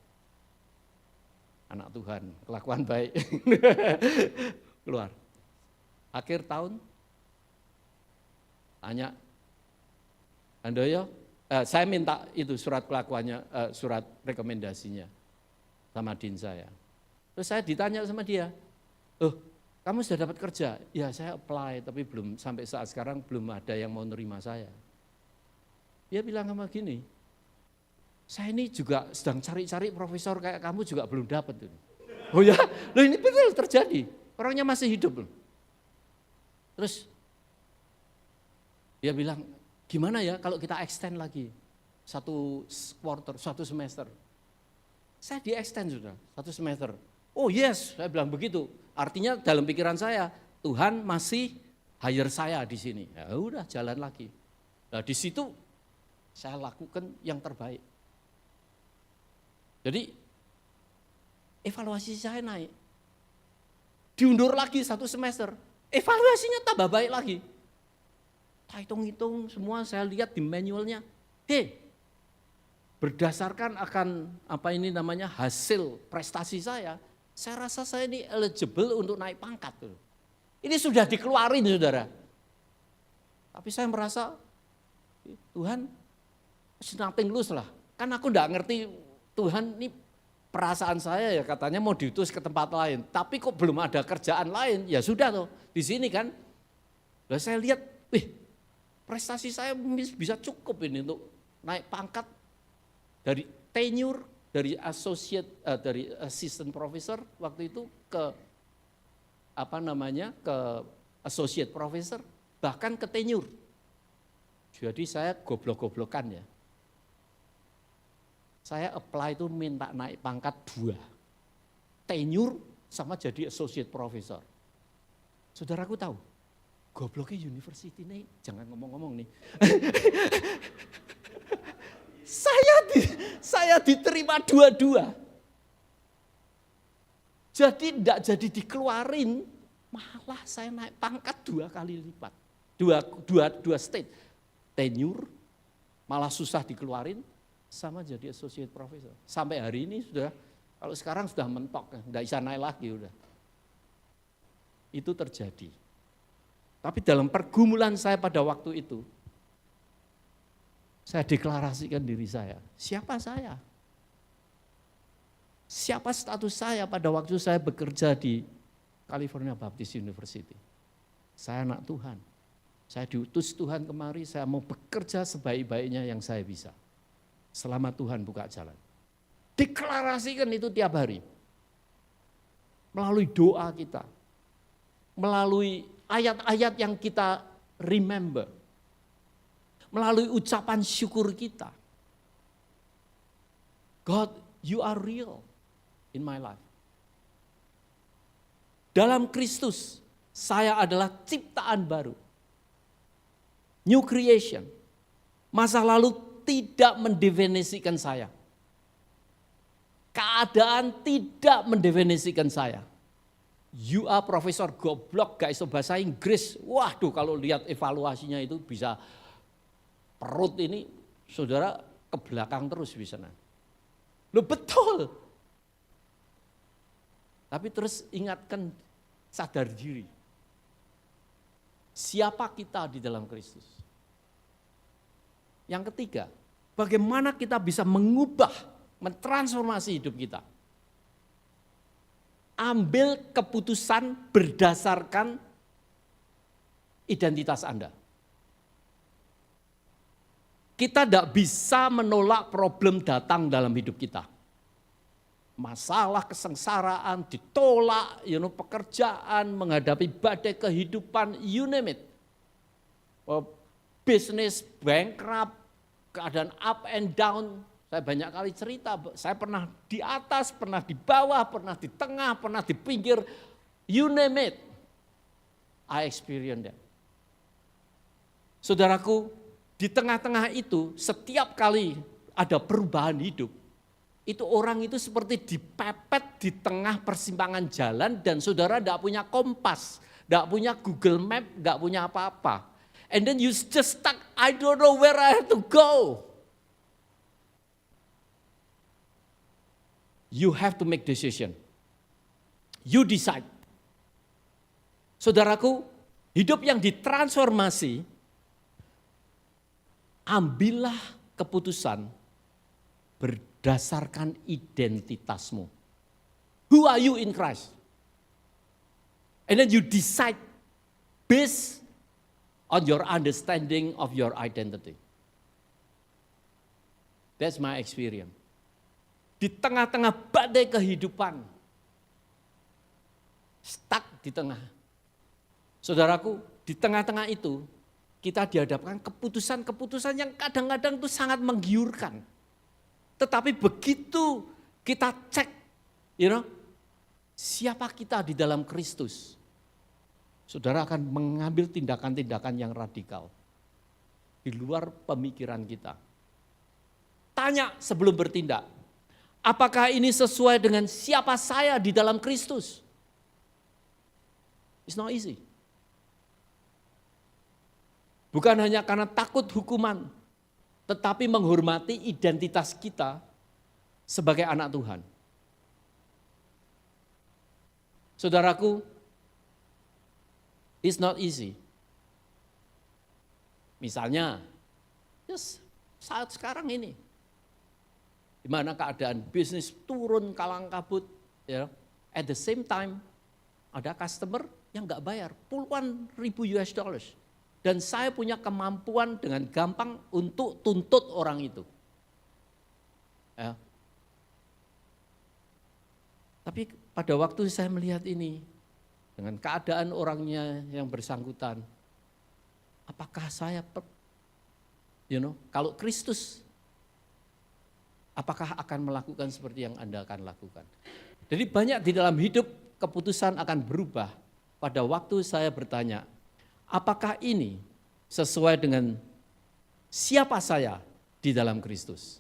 Anak Tuhan, kelakuan baik. Keluar. Akhir tahun, tanya, Handoyo, saya minta itu surat kelakuannya, surat rekomendasinya sama Dean saya. Terus saya ditanya sama dia, kamu sudah dapat kerja? Ya saya apply, tapi belum sampai saat sekarang belum ada yang mau nerima saya. Dia bilang sama gini, saya ini juga sedang cari-cari profesor kayak kamu juga belum dapat. Oh ya, loh ini betul terjadi, orangnya masih hidup. Terus dia bilang, gimana ya kalau kita extend lagi, 1 quarter, 1 semester. Saya di extend sudah, 1 semester. Oh yes, saya bilang begitu. Artinya dalam pikiran saya, Tuhan masih hire saya di sini. Ya udah jalan lagi. Nah di situ saya lakukan yang terbaik. Jadi evaluasi saya naik. Diundur lagi 1 semester. Evaluasinya tambah baik lagi. Saya hitung-hitung semua, saya lihat di manualnya. Berdasarkan akan hasil prestasi saya rasa saya ini eligible untuk naik pangkat. Ini sudah dikeluarin saudara. Tapi saya merasa, Tuhan, nothing lose lah. Kan aku enggak ngerti Tuhan ini perasaan saya ya katanya mau diutus ke tempat lain. Tapi kok belum ada kerjaan lain, ya sudah tuh di sini kan. Lalu saya lihat, prestasi saya bisa cukup ini untuk naik pangkat dari tenure, dari assistant professor waktu itu ke ke associate professor, bahkan ke tenure. Jadi saya goblok-goblokan ya. Saya apply itu minta naik pangkat 2. Tenure sama jadi associate professor. Saudaraku tahu, gobloknya university nih, jangan ngomong-ngomong nih. Saya diterima dua-dua. Jadi tidak jadi dikeluarin, malah saya naik pangkat 2 kali lipat. Dua state, tenure, malah susah dikeluarin, sama jadi associate professor. Sampai hari ini sudah, kalau sekarang sudah mentok, tidak bisa naik lagi udah. Itu terjadi. Tapi dalam pergumulan saya pada waktu itu, saya deklarasikan diri saya, siapa saya? Siapa status saya pada waktu saya bekerja di California Baptist University? Saya anak Tuhan. Saya diutus Tuhan kemari, saya mau bekerja sebaik-baiknya yang saya bisa. Selama Tuhan buka jalan. Deklarasikan itu tiap hari. Melalui doa kita. Melalui ayat-ayat yang kita remember. Melalui ucapan syukur kita. God, you are real in my life. Dalam Kristus, saya adalah ciptaan baru. New creation. Masa lalu tidak mendefinisikan saya. Keadaan tidak mendefinisikan saya. You are profesor goblok, gak iso bahasa Inggris. Waduh, kalau lihat evaluasinya itu bisa perut ini, saudara ke belakang terus bisa. Loh betul. Tapi terus ingatkan, sadar diri. Siapa kita di dalam Kristus? Yang ketiga, bagaimana kita bisa mengubah, mentransformasi hidup kita. Ambil keputusan berdasarkan identitas Anda. Kita tidak bisa menolak problem datang dalam hidup kita. Masalah, kesengsaraan, ditolak, pekerjaan, menghadapi badai kehidupan, you name it. Bisnis, bankrupt, keadaan up and down. Saya banyak kali cerita, saya pernah di atas, pernah di bawah, pernah di tengah, pernah di pinggir, you name it. I experience that. Saudaraku, di tengah-tengah itu setiap kali ada perubahan hidup, itu orang itu seperti dipepet di tengah persimpangan jalan dan saudara tidak punya kompas, tidak punya Google Map, tidak punya apa-apa. And then you just stuck, I don't know where I have to go. You have to make decision. You decide. Saudaraku, hidup yang ditransformasi, ambillah keputusan berdasarkan identitasmu. Who are you in Christ? And then you decide based on your understanding of your identity. That's my experience. Di tengah-tengah badai kehidupan, stuck di tengah. Saudaraku, di tengah-tengah itu, kita dihadapkan keputusan-keputusan yang kadang-kadang itu sangat menggiurkan. Tetapi begitu kita cek, siapa kita di dalam Kristus, saudara akan mengambil tindakan-tindakan yang radikal. Di luar pemikiran kita. Tanya sebelum bertindak, apakah ini sesuai dengan siapa saya di dalam Kristus? It's not easy. Bukan hanya karena takut hukuman, tetapi menghormati identitas kita sebagai anak Tuhan. Saudaraku, it's not easy. Misalnya, saat sekarang ini, di mana keadaan bisnis turun kalang kabut, at the same time ada customer yang nggak bayar puluhan ribu US dollars. Dan saya punya kemampuan dengan gampang untuk tuntut orang itu. Ya. Tapi pada waktu saya melihat ini, dengan keadaan orangnya yang bersangkutan, apakah saya, kalau Kristus, apakah akan melakukan seperti yang Anda akan lakukan? Jadi banyak di dalam hidup keputusan akan berubah pada waktu saya bertanya, apakah ini sesuai dengan siapa saya di dalam Kristus?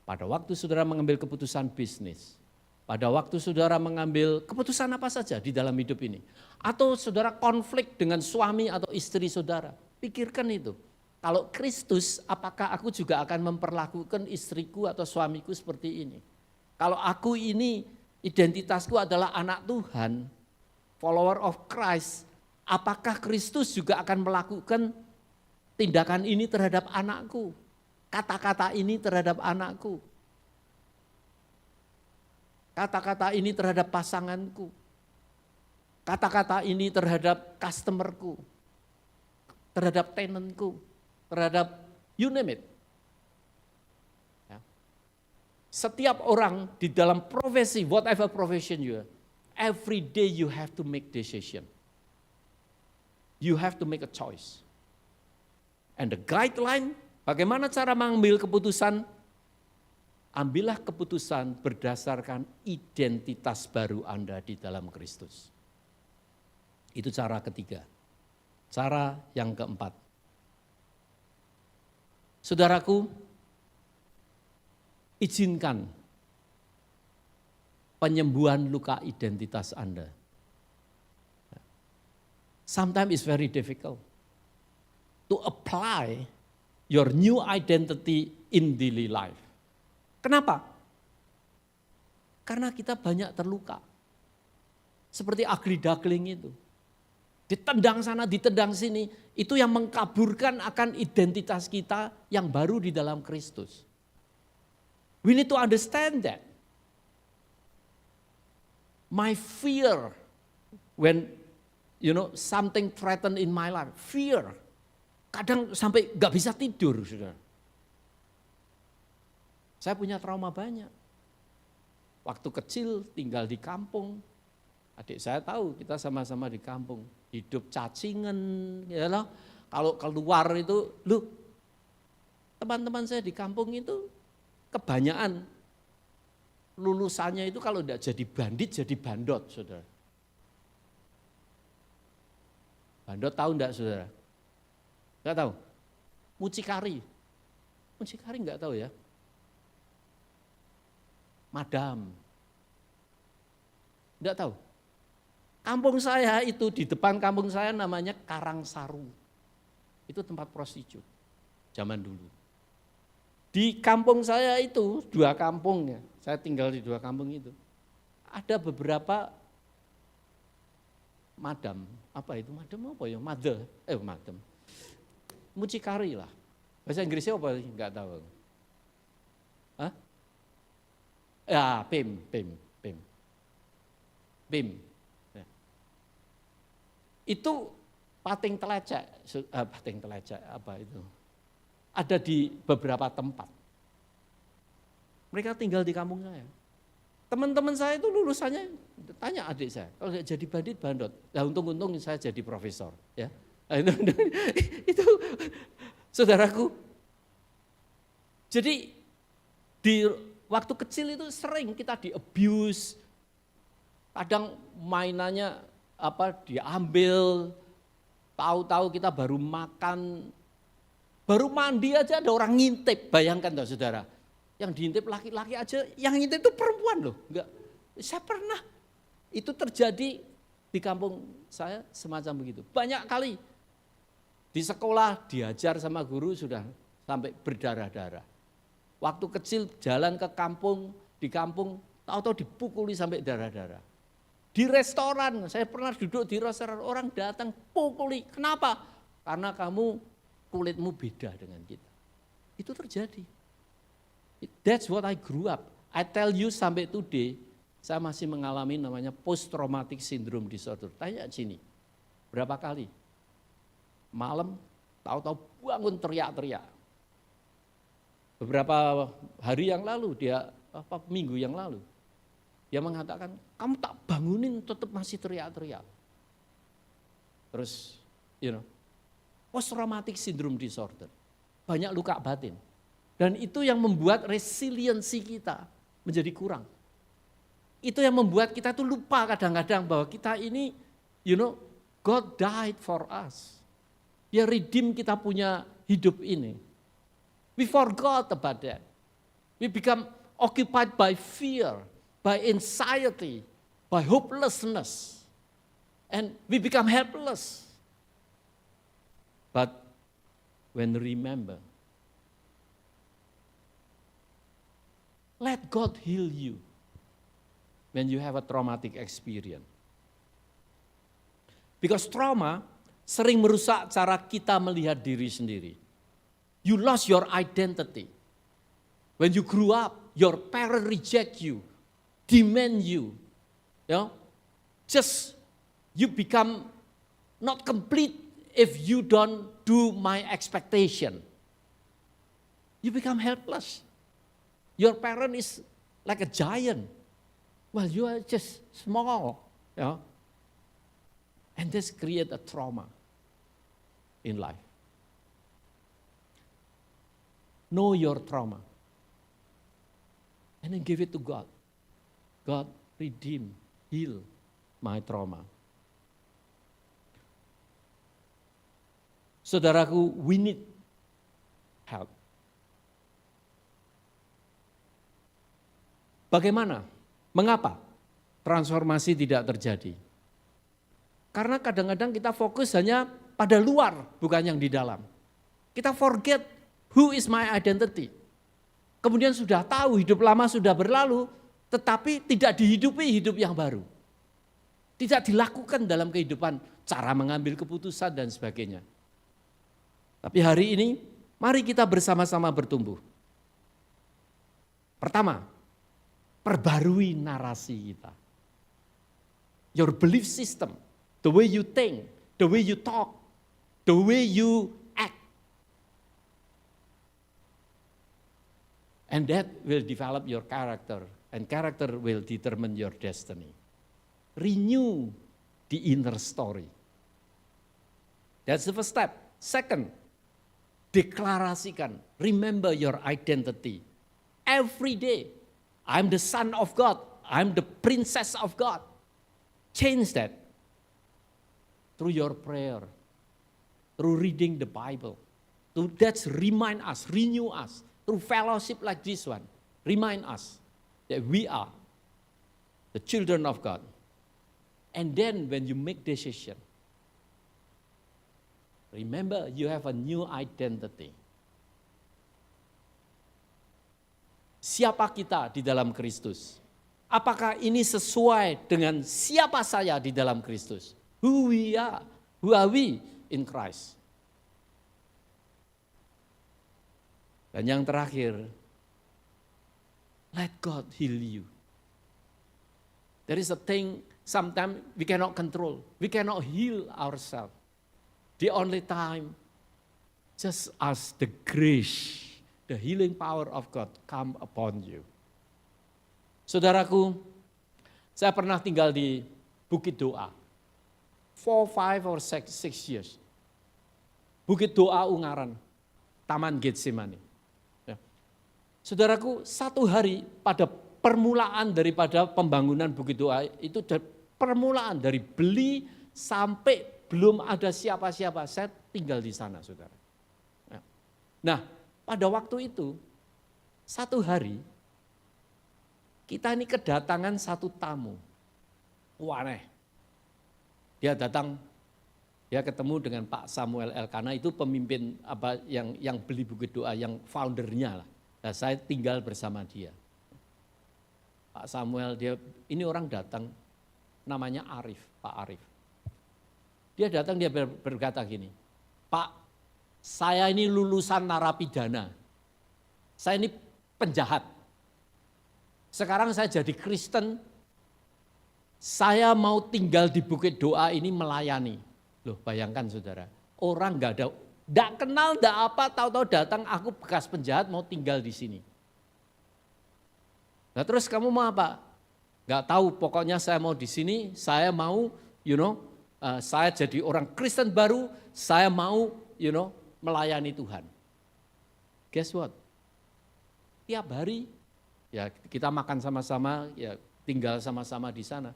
Pada waktu saudara mengambil keputusan bisnis, pada waktu saudara mengambil keputusan apa saja di dalam hidup ini, atau saudara konflik dengan suami atau istri saudara, pikirkan itu. Kalau Kristus, apakah aku juga akan memperlakukan istriku atau suamiku seperti ini? Kalau aku ini identitasku adalah anak Tuhan, follower of Christ, apakah Kristus juga akan melakukan tindakan ini terhadap anakku? Kata-kata ini terhadap anakku? Kata-kata ini terhadap pasanganku? Kata-kata ini terhadap customerku? Terhadap tenantku? Terhadap you name it. Ya. Setiap orang di dalam profesi, whatever profession you are, every day you have to make decision. You have to make a choice. And the guideline, bagaimana cara mengambil keputusan? Ambillah keputusan berdasarkan identitas baru Anda di dalam Kristus. Itu cara ketiga. Cara yang keempat. Saudaraku, izinkan penyembuhan luka identitas Anda. Sometimes it's very difficult to apply your new identity in daily life. Kenapa? Karena kita banyak terluka. Seperti ugly duckling itu. Ditendang sana, ditendang sini, itu yang mengkaburkan akan identitas kita yang baru di dalam Kristus. We need to understand that. My fear when something threatened in my life, fear. Kadang sampai gak bisa tidur, saudara. Saya punya trauma banyak. Waktu kecil tinggal di kampung, adik saya tahu kita sama-sama di kampung. Hidup cacingan, ya loh. Kalau keluar itu, teman-teman saya di kampung itu kebanyakan lulusannya itu kalau tidak jadi bandit, jadi bandot, saudara. Bandot tahu enggak, saudara? Enggak tahu? Mucikari enggak tahu ya? Madam, enggak tahu? Kampung saya itu, di depan kampung saya namanya Karangsaru. Itu tempat prostitut zaman dulu. Di kampung saya itu, 2 kampung ya, saya tinggal di 2 kampung itu. Ada beberapa madam, apa itu madam apa ya? Madam. Mucikari lah. Bahasa Inggrisnya apa? Enggak tahu. Hah? Ya, pim. Itu pating telecek apa itu? Ada di beberapa tempat. Mereka tinggal di kampung saya. Teman-teman saya itu lulusannya, tanya adik saya, kalau nggak jadi bandit, bandot. Nah untung-untung saya jadi profesor. Ya. Itu saudaraku. Jadi di waktu kecil itu sering kita di-abuse, kadang mainannya diambil, tahu-tahu kita baru makan, baru mandi aja ada orang ngintip, bayangkan toh saudara. Yang diintip laki-laki aja, yang ngintip itu perempuan loh. Enggak, saya pernah, itu terjadi di kampung saya semacam begitu. Banyak kali di sekolah diajar sama guru sudah sampai berdarah-darah. Waktu kecil jalan ke kampung, di kampung, tahu-tahu dipukuli sampai darah-darah. Di restoran, saya pernah duduk di restoran, orang datang pukuli. Kenapa? Karena kamu kulitmu beda dengan kita. Itu terjadi. That's what I grew up. I tell you sampai today, saya masih mengalami namanya post traumatic syndrome disorder. Tanya sini, berapa kali? Malam, tahu-tahu bangun teriak-teriak. Beberapa hari yang lalu, minggu yang lalu, dia mengatakan, kamu tak bangunin tetap masih teriak-teriak. Terus, post traumatic syndrome disorder. Banyak luka batin. Dan itu yang membuat resiliensi kita menjadi kurang. itu yang membuat kita tuh lupa kadang-kadang bahwa kita ini, God died for us. Dia redeem kita punya hidup ini. We forgot about that. We become occupied by fear, by anxiety, by hopelessness. And we become helpless. But when remember, let God heal you when you have a traumatic experience. Because trauma sering merusak cara kita melihat diri sendiri. You lost your identity. When you grew up, your parents reject you, demand you. Just you become not complete if you don't do my expectation. You become helpless. Your parent is like a giant. Well, you are just small. And this create a trauma in life. Know your trauma. And then give it to God. God, redeem, heal my trauma. Saudaraku, we need help. Bagaimana? Mengapa transformasi tidak terjadi? Karena kadang-kadang kita fokus hanya pada luar, bukan yang di dalam. Kita forget who is my identity. Kemudian sudah tahu hidup lama sudah berlalu, tetapi tidak dihidupi hidup yang baru. Tidak dilakukan dalam kehidupan, cara mengambil keputusan dan sebagainya. Tapi hari ini, mari kita bersama-sama bertumbuh. Pertama, perbarui narasi kita. Your belief system, the way you think, the way you talk, the way you act. And that will develop your character, and character will determine your destiny. Renew the inner story. That's the first step. Second, deklarasikan, remember your identity. Every day, I'm the son of God, I'm the princess of God. Change that through your prayer, through reading the Bible. That's remind us, renew us, through fellowship like this one. Remind us that we are the children of God. And then when you make decision, remember you have a new identity. Siapa kita di dalam Kristus? Apakah ini sesuai dengan siapa saya di dalam Kristus? Who are we in Christ? Dan yang terakhir, let God heal you. There is a thing sometimes we cannot control. We cannot heal ourselves. The only time, just as the grace, the healing power of God come upon you. Saudaraku, saya pernah tinggal di Bukit Doa. 4, 5 or 6 years. Bukit Doa Ungaran, Taman Getsemani. Ya. Saudaraku, satu hari pada permulaan daripada pembangunan Bukit Doa itu permulaan dari beli sampai belum ada siapa-siapa, saya tinggal di sana, saudara. Ya. Nah, pada waktu itu, satu hari, kita ini kedatangan satu tamu. Aneh. Dia datang, dia ketemu dengan Pak Samuel Elkana, itu pemimpin apa yang beli Bukit Doa, yang foundernya lah. Nah, saya tinggal bersama dia. Pak Samuel, ini orang datang, namanya Arif, Pak Arif. Dia datang, dia berkata gini, Pak, saya ini lulusan narapidana, saya ini penjahat. Sekarang saya jadi Kristen, saya mau tinggal di Bukit Doa ini melayani. Loh, bayangkan saudara, orang enggak kenal, enggak apa, tahu-tahu datang, aku bekas penjahat mau tinggal di sini. Nah terus kamu mau apa? Enggak tahu, pokoknya saya mau di sini, saya mau, saya jadi orang Kristen baru, saya mau, melayani Tuhan. Guess what? Tiap hari, ya kita makan sama-sama, ya tinggal sama-sama di sana.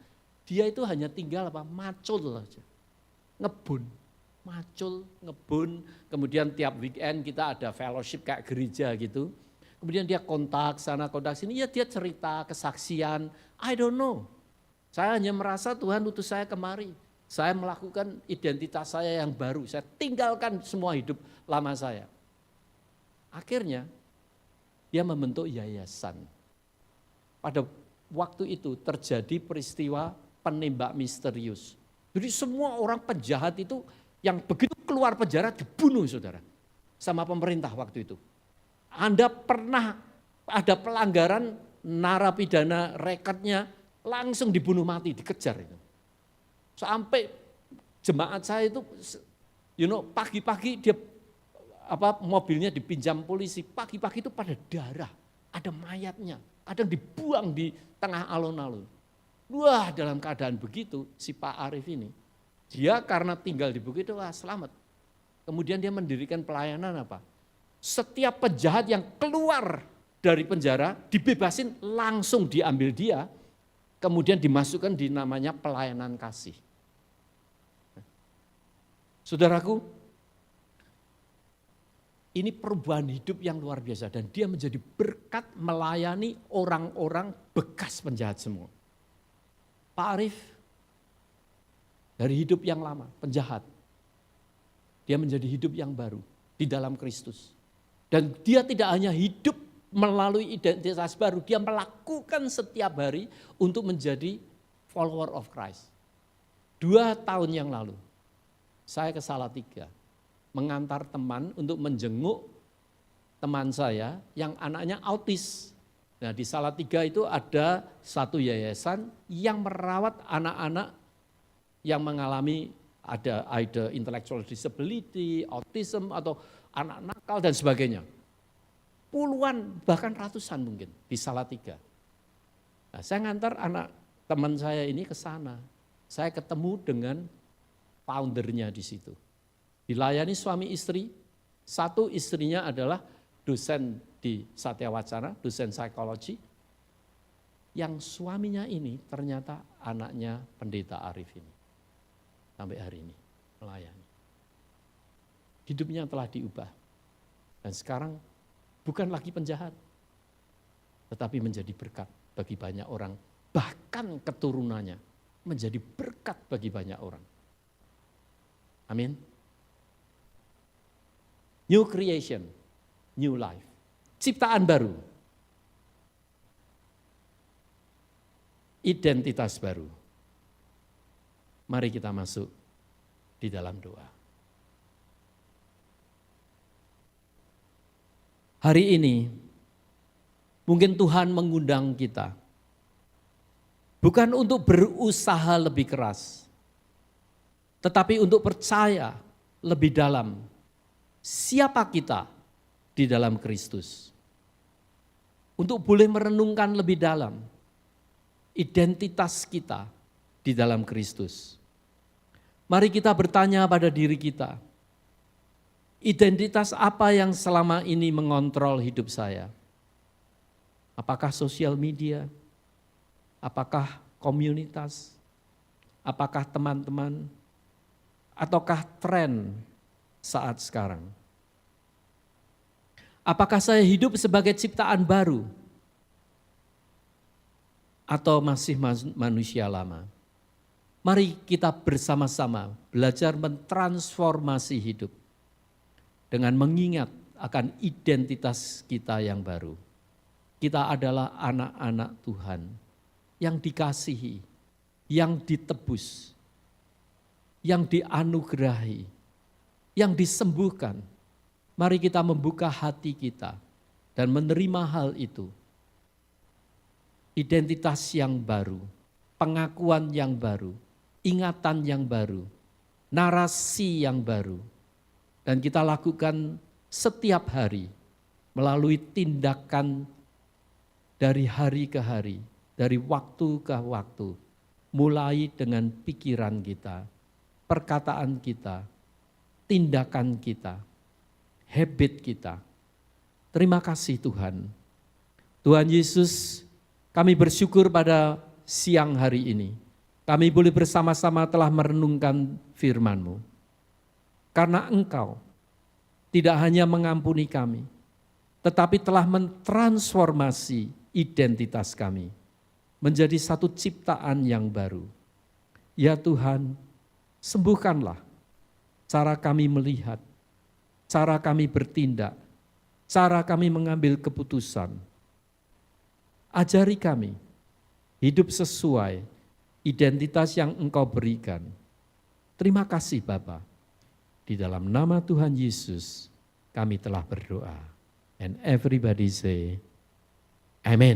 Dia itu hanya tinggal macul aja. Ngebun, macul, ngebun. Kemudian tiap weekend kita ada fellowship kayak gereja gitu. Kemudian dia kontak sana, kontak sini, ya dia cerita, kesaksian, I don't know. Saya hanya merasa Tuhan utus saya kemari. Saya melakukan identitas saya yang baru, saya tinggalkan semua hidup lama saya. Akhirnya dia membentuk yayasan. Pada waktu itu terjadi peristiwa penembak misterius. Jadi semua orang penjahat itu yang begitu keluar penjara dibunuh saudara. Sama pemerintah waktu itu. Anda pernah ada pelanggaran narapidana rekodnya langsung dibunuh mati, dikejar itu. Sampai jemaat saya itu, pagi-pagi dia mobilnya dipinjam polisi, pagi-pagi itu pada darah, ada mayatnya, ada yang dibuang di tengah alun-alun. Wah, dalam keadaan begitu si Pak Arif ini, dia karena tinggal di begitu, wah selamat. Kemudian dia mendirikan pelayanan apa? Setiap penjahat yang keluar dari penjara dibebasin, langsung diambil dia, kemudian dimasukkan di namanya pelayanan kasih. Saudaraku, ini perubahan hidup yang luar biasa dan dia menjadi berkat melayani orang-orang bekas penjahat semua. Pak Arif dari hidup yang lama, penjahat, dia menjadi hidup yang baru di dalam Kristus. Dan dia tidak hanya hidup melalui identitas baru, dia melakukan setiap hari untuk menjadi follower of Christ. 2 tahun yang lalu, saya ke Salatiga, mengantar teman untuk menjenguk teman saya yang anaknya autis. Nah di Salatiga itu ada satu yayasan yang merawat anak-anak yang mengalami ada intellectual disability, autism atau anak nakal dan sebagainya. Puluhan bahkan ratusan mungkin di Salatiga. Nah, saya ngantar anak teman saya ini ke sana. Saya ketemu dengan foundernya di situ. Dilayani suami istri, satu istrinya adalah dosen di Satya Wacana, dosen psikologi. Yang suaminya ini ternyata anaknya pendeta Arif ini. Sampai hari ini melayani. Hidupnya telah diubah. Dan sekarang bukan lagi penjahat, tetapi menjadi berkat bagi banyak orang. Bahkan keturunannya menjadi berkat bagi banyak orang. Amin. New creation, new life. Ciptaan baru. Identitas baru. Mari kita masuk di dalam doa. Hari ini mungkin Tuhan mengundang kita bukan untuk berusaha lebih keras, tetapi untuk percaya lebih dalam siapa kita di dalam Kristus. Untuk boleh merenungkan lebih dalam identitas kita di dalam Kristus. Mari kita bertanya pada diri kita, identitas apa yang selama ini mengontrol hidup saya? Apakah sosial media? Apakah komunitas? Apakah teman-teman? Ataukah tren saat sekarang? Apakah saya hidup sebagai ciptaan baru? Atau masih manusia lama? Mari kita bersama-sama belajar mentransformasi hidup dengan mengingat akan identitas kita yang baru. Kita adalah anak-anak Tuhan yang dikasihi, yang ditebus, yang dianugerahi, yang disembuhkan. Mari kita membuka hati kita dan menerima hal itu. Identitas yang baru, pengakuan yang baru, ingatan yang baru, narasi yang baru. Dan kita lakukan setiap hari melalui tindakan dari hari ke hari, dari waktu ke waktu, mulai dengan pikiran kita, perkataan kita, tindakan kita, habit kita. Terima kasih Tuhan. Tuhan Yesus, kami bersyukur pada siang hari ini kami boleh bersama-sama telah merenungkan firman-Mu. Karena Engkau tidak hanya mengampuni kami, tetapi telah mentransformasi identitas kami menjadi satu ciptaan yang baru. Ya Tuhan, sembuhkanlah cara kami melihat, cara kami bertindak, cara kami mengambil keputusan. Ajari kami hidup sesuai identitas yang Engkau berikan. Terima kasih Bapa. Di dalam nama Tuhan Yesus kami telah berdoa. And everybody say, Amen.